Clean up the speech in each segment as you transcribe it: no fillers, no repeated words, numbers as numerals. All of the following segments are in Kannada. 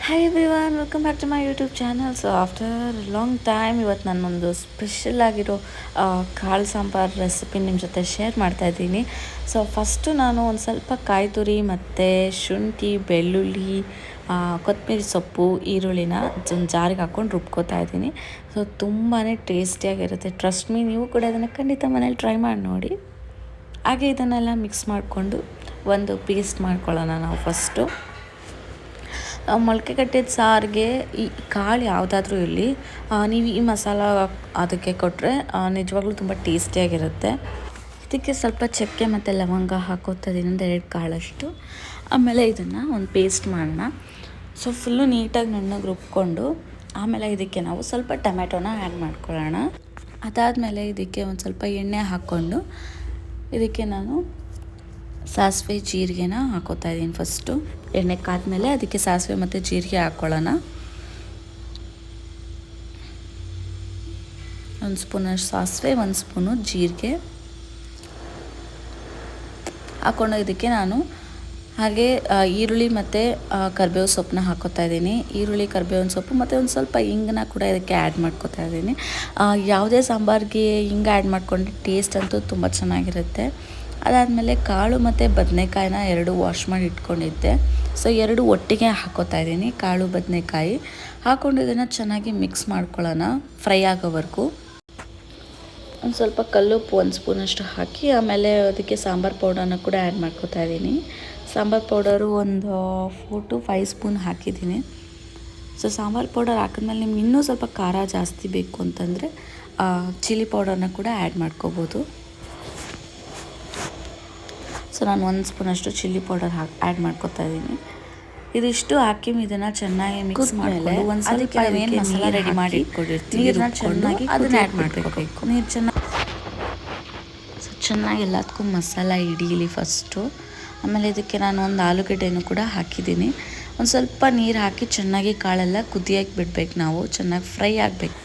Hi everyone, welcome back to my YouTube channel. So after long time ಇವತ್ತು ನಾನೊಂದು ಸ್ಪೆಷಲ್ ಆಗಿರೋ ಕಾಳು ಸಾಂಬಾರು ರೆಸಿಪಿ ನಿಮ್ಮ ಜೊತೆ ಶೇರ್ ಮಾಡ್ತಾಯಿದ್ದೀನಿ. ಸೊ ಫಸ್ಟು ನಾನು ಒಂದು ಸ್ವಲ್ಪ ಕಾಯಿ ತುರಿ ಮತ್ತು ಶುಂಠಿ, ಬೆಳ್ಳುಳ್ಳಿ, ಕೊತ್ತಂಬರಿ ಸೊಪ್ಪು, ಈರುಳ್ಳಿನ ಜಾರಿಗೆ ಹಾಕ್ಕೊಂಡು ರುಬ್ಕೋತಾ ಇದ್ದೀನಿ. ಸೊ ತುಂಬಾ ಟೇಸ್ಟಿಯಾಗಿರುತ್ತೆ. ಟ್ರಸ್ಟ್ ಮೀ, ನೀವು ಕೂಡ ಅದನ್ನು ಖಂಡಿತ ಮನೇಲಿ ಟ್ರೈ ಮಾಡಿ ನೋಡಿ. ಹಾಗೆ ಇದನ್ನೆಲ್ಲ ಮಿಕ್ಸ್ ಮಾಡಿಕೊಂಡು ಒಂದು ಪೇಸ್ಟ್ ಮಾಡ್ಕೊಳ್ಳೋಣ ನಾವು ಫಸ್ಟು. ಮೊಳಕೆ ಕಟ್ಟಿದ ಸಾರಿಗೆ ಈ ಕಾಳು ಯಾವುದಾದ್ರೂ ಇರಲಿ, ನೀವು ಈ ಮಸಾಲ ಅದಕ್ಕೆ ಕೊಟ್ಟರೆ ನಿಜವಾಗ್ಲೂ ತುಂಬ ಟೇಸ್ಟಿಯಾಗಿರುತ್ತೆ. ಇದಕ್ಕೆ ಸ್ವಲ್ಪ ಚಕ್ಕೆ ಮತ್ತು ಲವಂಗ ಹಾಕೋತಾ ಇದ್ದೀನಿ, ಒಂದು 2 ಕಾಳಷ್ಟು. ಆಮೇಲೆ ಇದನ್ನು ಒಂದು ಪೇಸ್ಟ್ ಮಾಡೋಣ. ಸೊ ಫುಲ್ಲು ನೀಟಾಗಿ ನುಣ್ಣಗೆ ರುಬ್ಕೊಂಡು ಆಮೇಲೆ ಇದಕ್ಕೆ ನಾವು ಸ್ವಲ್ಪ ಟೊಮೆಟೊನ ಆ್ಯಡ್ ಮಾಡ್ಕೊಳ್ಳೋಣ. ಅದಾದಮೇಲೆ ಇದಕ್ಕೆ ಒಂದು ಸ್ವಲ್ಪ ಎಣ್ಣೆ ಹಾಕ್ಕೊಂಡು ಇದಕ್ಕೆ ನಾನು ಸಾಸಿವೆ ಜೀರಿಗೆನ ಹಾಕೋತಾ ಇದ್ದೀನಿ. ಫಸ್ಟು ಎಣ್ಣೆ ಕಾದ್ಮೇಲೆ ಅದಕ್ಕೆ ಸಾಸಿವೆ ಮತ್ತು ಜೀರಿಗೆ ಹಾಕ್ಕೊಳ್ಳೋಣ. 1 ಸ್ಪೂನಷ್ಟು ಸಾಸಿವೆ, 1 ಸ್ಪೂನು ಜೀರಿಗೆ ಹಾಕ್ಕೊಂಡು ಇದಕ್ಕೆ ನಾನು ಹಾಗೆ ಈರುಳ್ಳಿ ಮತ್ತು ಕರಿಬೇವು ಸೊಪ್ಪನ್ನ ಹಾಕೋತಾ ಇದ್ದೀನಿ. ಈರುಳ್ಳಿ, ಕರಿಬೇವಿನ ಸೊಪ್ಪು ಮತ್ತು ಒಂದು ಸ್ವಲ್ಪ ಹಿಂಗನ್ನ ಕೂಡ ಇದಕ್ಕೆ ಆ್ಯಡ್ ಮಾಡ್ಕೋತಾ ಇದ್ದೀನಿ. ಯಾವುದೇ ಸಾಂಬಾರಿಗೆ ಹಿಂಗೆ ಆ್ಯಡ್ ಮಾಡಿಕೊಂಡ್ರೆ ಟೇಸ್ಟ್ ಅಂತೂ ತುಂಬ ಚೆನ್ನಾಗಿರುತ್ತೆ. ಅದಾದಮೇಲೆ ಕಾಳು ಮತ್ತು ಬದನೆಕಾಯಿನ 2 ವಾಶ್ ಮಾಡಿ ಇಟ್ಕೊಂಡಿದ್ದೆ. ಸೊ 2 ಒಟ್ಟಿಗೆ ಹಾಕೋತಾ ಇದ್ದೀನಿ, ಕಾಳು ಬದನೆಕಾಯಿ ಹಾಕ್ಕೊಂಡು ಇದನ್ನು ಚೆನ್ನಾಗಿ ಮಿಕ್ಸ್ ಮಾಡ್ಕೊಳ್ಳೋಣ ಫ್ರೈ ಆಗೋವರೆಗೂ. ಒಂದು ಸ್ವಲ್ಪ ಕಲ್ಲುಪ್ಪು 1 ಸ್ಪೂನಷ್ಟು ಹಾಕಿ ಆಮೇಲೆ ಅದಕ್ಕೆ ಸಾಂಬಾರು ಪೌಡರ್ನ ಕೂಡ ಆ್ಯಡ್ ಮಾಡ್ಕೋತಾ ಇದ್ದೀನಿ. ಸಾಂಬಾರು ಪೌಡರು ಒಂದು 4 to 5 ಸ್ಪೂನ್ ಹಾಕಿದ್ದೀನಿ. ಸೊ ಸಾಂಬಾರು ಪೌಡರ್ ಹಾಕಿದ್ಮೇಲೆ ನಿಮ್ಗೆ ಇನ್ನೂ ಸ್ವಲ್ಪ ಖಾರ ಜಾಸ್ತಿ ಬೇಕು ಅಂತಂದರೆ ಚಿಲ್ಲಿ ಪೌಡರ್ನ ಕೂಡ ಆ್ಯಡ್ ಮಾಡ್ಕೋಬೋದು. ಸೊ ನಾನು 1 ಸ್ಪೂನಷ್ಟು ಚಿಲ್ಲಿ ಪೌಡರ್ ಆ್ಯಡ್ ಮಾಡ್ಕೋತಾ ಇದ್ದೀನಿ. ಇದಿಷ್ಟು ಹಾಕಿ ಇದನ್ನು ಚೆನ್ನಾಗಿ ಮಿಕ್ಸ್ ಮಾಡಿ ಒಂದು ಸ್ವಲ್ಪ ಏನು ಮಸಾಲ ರೆಡಿ ಮಾಡಿ ಇಟ್ಕೊಂಡಿರ್ತೀವಿ, ನೀರನ್ನ ಚೆನ್ನಾಗಿ ಅದನ್ನು ಆ್ಯಡ್ ಮಾಡಬೇಕು. ನೀರು ಚೆನ್ನಾಗಿ ಎಲ್ಲದಕ್ಕೂ ಮಸಾಲ ಹಿಡೀಲಿ ಫಸ್ಟು. ಆಮೇಲೆ ಇದಕ್ಕೆ ನಾನು ಒಂದು ಆಲೂಗಡ್ಡೆನೂ ಕೂಡ ಹಾಕಿದ್ದೀನಿ. ಒಂದು ಸ್ವಲ್ಪ ನೀರು ಹಾಕಿ ಚೆನ್ನಾಗಿ ಕಾಳೆಲ್ಲ ಕುದಿಯೋಕ್ಕೆ ಬಿಡಬೇಕು, ನಾವು ಚೆನ್ನಾಗಿ ಫ್ರೈ ಆಗಬೇಕು.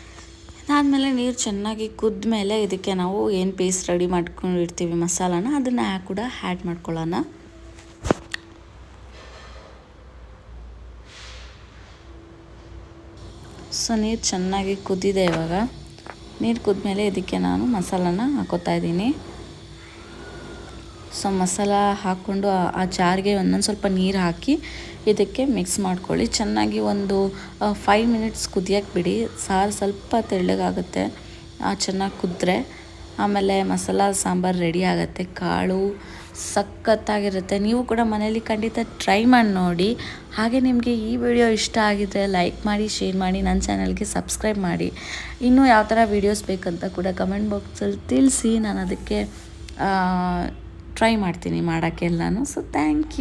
ಅದಾದಮೇಲೆ ನೀರು ಚೆನ್ನಾಗಿ ಕುದ್ದ ಮೇಲೆ ಇದಕ್ಕೆ ನಾವು ಏನು ಪೇಸ್ಟ್ ರೆಡಿ ಮಾಡ್ಕೊಂಡಿರ್ತೀವಿ ಮಸಾಲಾನ, ಅದನ್ನು ಕೂಡ ಆ್ಯಡ್ ಮಾಡ್ಕೊಳ್ಳೋಣ. ಸೊ ನೀರು ಚೆನ್ನಾಗಿ ಕುದ್ದಿದೆ. ಇವಾಗ ನೀರು ಕುದ್ಮೇಲೆ ಇದಕ್ಕೆ ನಾನು ಮಸಾಲಾನ ಹಾಕೋತಾ ಇದ್ದೀನಿ. ಸೊ ಮಸಾಲ ಹಾಕ್ಕೊಂಡು ಆ ಜಾರಿಗೆ ಒಂದೊಂದು ಸ್ವಲ್ಪ ನೀರು ಹಾಕಿ ಇದಕ್ಕೆ ಮಿಕ್ಸ್ ಮಾಡ್ಕೊಳ್ಳಿ. ಚೆನ್ನಾಗಿ ಒಂದು 5 ಮಿನಿಟ್ಸ್ ಕುದಿಯೋಕ್ಕೆ ಬಿಡಿ. ಸಾರು ಸ್ವಲ್ಪ ತೆಳ್ಳಗಾಗುತ್ತೆ ಚೆನ್ನಾಗಿ ಕುದ್ರೆ. ಆಮೇಲೆ ಮಸಾಲ ಸಾಂಬಾರು ರೆಡಿ ಆಗುತ್ತೆ. ಕಾಳು ಸಖತ್ತಾಗಿರುತ್ತೆ. ನೀವು ಕೂಡ ಮನೇಲಿ ಖಂಡಿತ ಟ್ರೈ ಮಾಡಿ ನೋಡಿ. ಹಾಗೆ ನಿಮಗೆ ಈ ವಿಡಿಯೋ ಇಷ್ಟ ಆಗಿದ್ದರೆ ಲೈಕ್ ಮಾಡಿ, ಶೇರ್ ಮಾಡಿ, ನನ್ನ ಚಾನಲ್ಗೆ ಸಬ್ಸ್ಕ್ರೈಬ್ ಮಾಡಿ. ಇನ್ನೂ ಯಾವ ಥರ ವೀಡಿಯೋಸ್ ಬೇಕಂತ ಕೂಡ ಕಮೆಂಟ್ ಬಾಕ್ಸಲ್ಲಿ ತಿಳಿಸಿ. ನಾನು ಅದಕ್ಕೆ ಟ್ರೈ ಮಾಡ್ತೀನಿ ಮಾಡೋಕ್ಕೆಲ್ಲನೂ. So thank you.